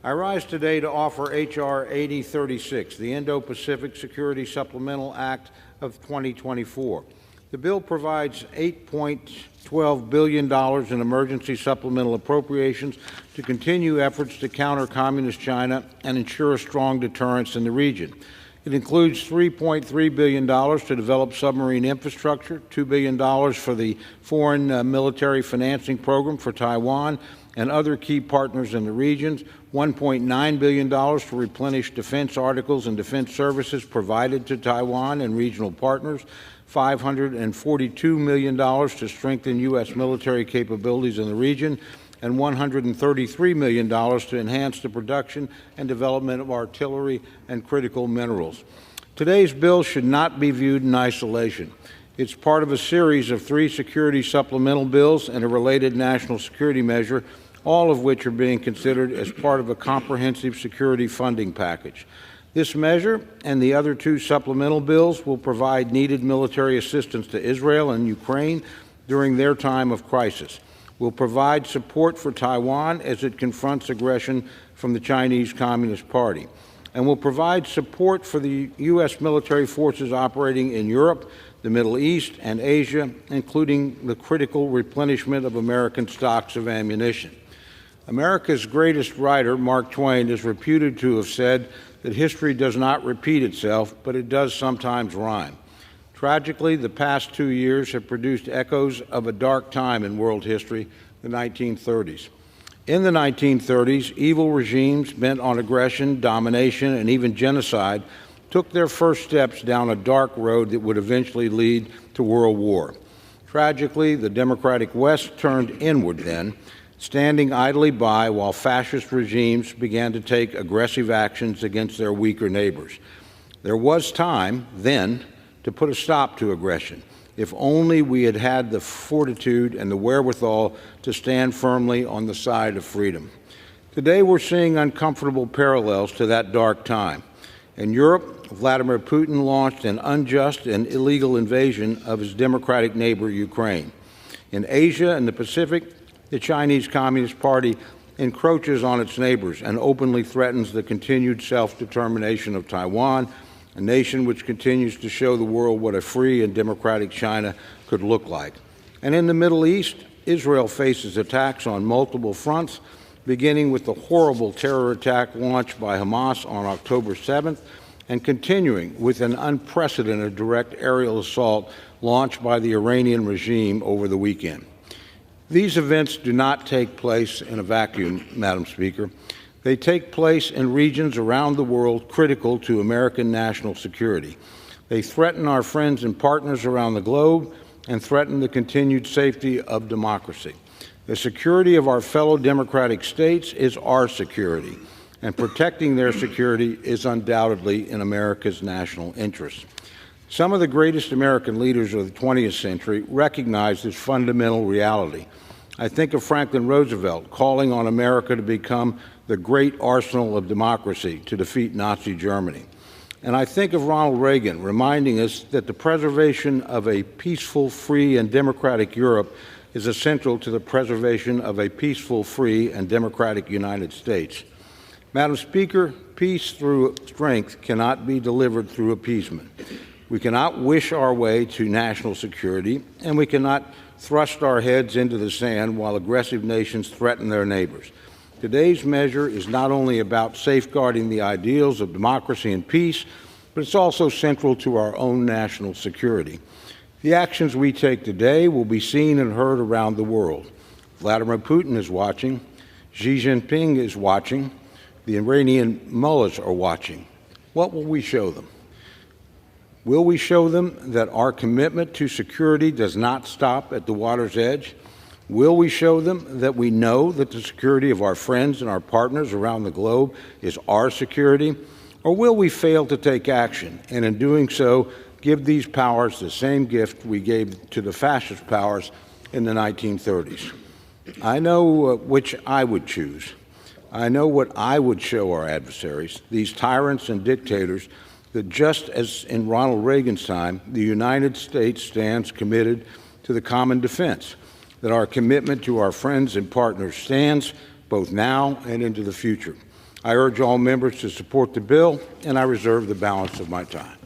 I rise today to offer H.R. 8036, the Indo-Pacific Security Supplemental Act of 2024. The bill provides $8.12 billion in emergency supplemental appropriations to continue efforts to counter Communist China and ensure a strong deterrence in the region. It includes $3.3 billion to develop submarine infrastructure, $2 billion for the Foreign Military Financing Program for Taiwan and other key partners in the regions, $1.9 billion to replenish defense articles and defense services provided to Taiwan and regional partners, $542 million to strengthen U.S. military capabilities in the region, and $133 million to enhance the production and development of artillery and critical minerals. Today's bill should not be viewed in isolation. It's part of a series of 3 security supplemental bills and a related national security measure, all of which are being considered as part of a comprehensive security funding package. This measure and the other 2 supplemental bills will provide needed military assistance to Israel and Ukraine during their time of crisis, will provide support for Taiwan as it confronts aggression from the Chinese Communist Party, and will provide support for the U.S. military forces operating in Europe, the Middle East, and Asia, including the critical replenishment of American stocks of ammunition. America's greatest writer, Mark Twain, is reputed to have said that history does not repeat itself, but it does sometimes rhyme. Tragically, the past 2 years have produced echoes of a dark time in world history, the 1930s. In the 1930s, evil regimes bent on aggression, domination, and even genocide took their first steps down a dark road that would eventually lead to World War. Tragically, the democratic West turned inward then, standing idly by while fascist regimes began to take aggressive actions against their weaker neighbors. There was time then to put a stop to aggression, if only we had had the fortitude and the wherewithal to stand firmly on the side of freedom. Today we're seeing uncomfortable parallels to that dark time. In Europe, Vladimir Putin launched an unjust and illegal invasion of his democratic neighbor, Ukraine. In Asia and the Pacific, the Chinese Communist Party encroaches on its neighbors and openly threatens the continued self-determination of Taiwan, a nation which continues to show the world what a free and democratic China could look like. And in the Middle East, Israel faces attacks on multiple fronts, beginning with the horrible terror attack launched by Hamas on October 7th, and continuing with an unprecedented direct aerial assault launched by the Iranian regime over the weekend. These events do not take place in a vacuum, Madam Speaker. They take place in regions around the world critical to American national security. They threaten our friends and partners around the globe and threaten the continued safety of democracy. The security of our fellow democratic states is our security, and protecting their security is undoubtedly in America's national interest. Some of the greatest American leaders of the 20th century recognized this fundamental reality. I think of Franklin Roosevelt calling on America to become the great arsenal of democracy to defeat Nazi Germany. And I think of Ronald Reagan reminding us that the preservation of a peaceful, free, and democratic Europe is essential to the preservation of a peaceful, free, and democratic United States. Madam Speaker, peace through strength cannot be delivered through appeasement. We cannot wish our way to national security, and we cannot thrust our heads into the sand while aggressive nations threaten their neighbors. Today's measure is not only about safeguarding the ideals of democracy and peace, but it's also central to our own national security. The actions we take today will be seen and heard around the world. Vladimir Putin is watching. Xi Jinping is watching. The Iranian mullahs are watching. What will we show them? Will we show them that our commitment to security does not stop at the water's edge? Will we show them that we know that the security of our friends and our partners around the globe is our security? Or will we fail to take action, and in doing so, give these powers the same gift we gave to the fascist powers in the 1930s? I know which I would choose. I know what I would show our adversaries, these tyrants and dictators, that just as in Ronald Reagan's time, the United States stands committed to the common defense, that our commitment to our friends and partners stands both now and into the future. I urge all members to support the bill, and I reserve the balance of my time.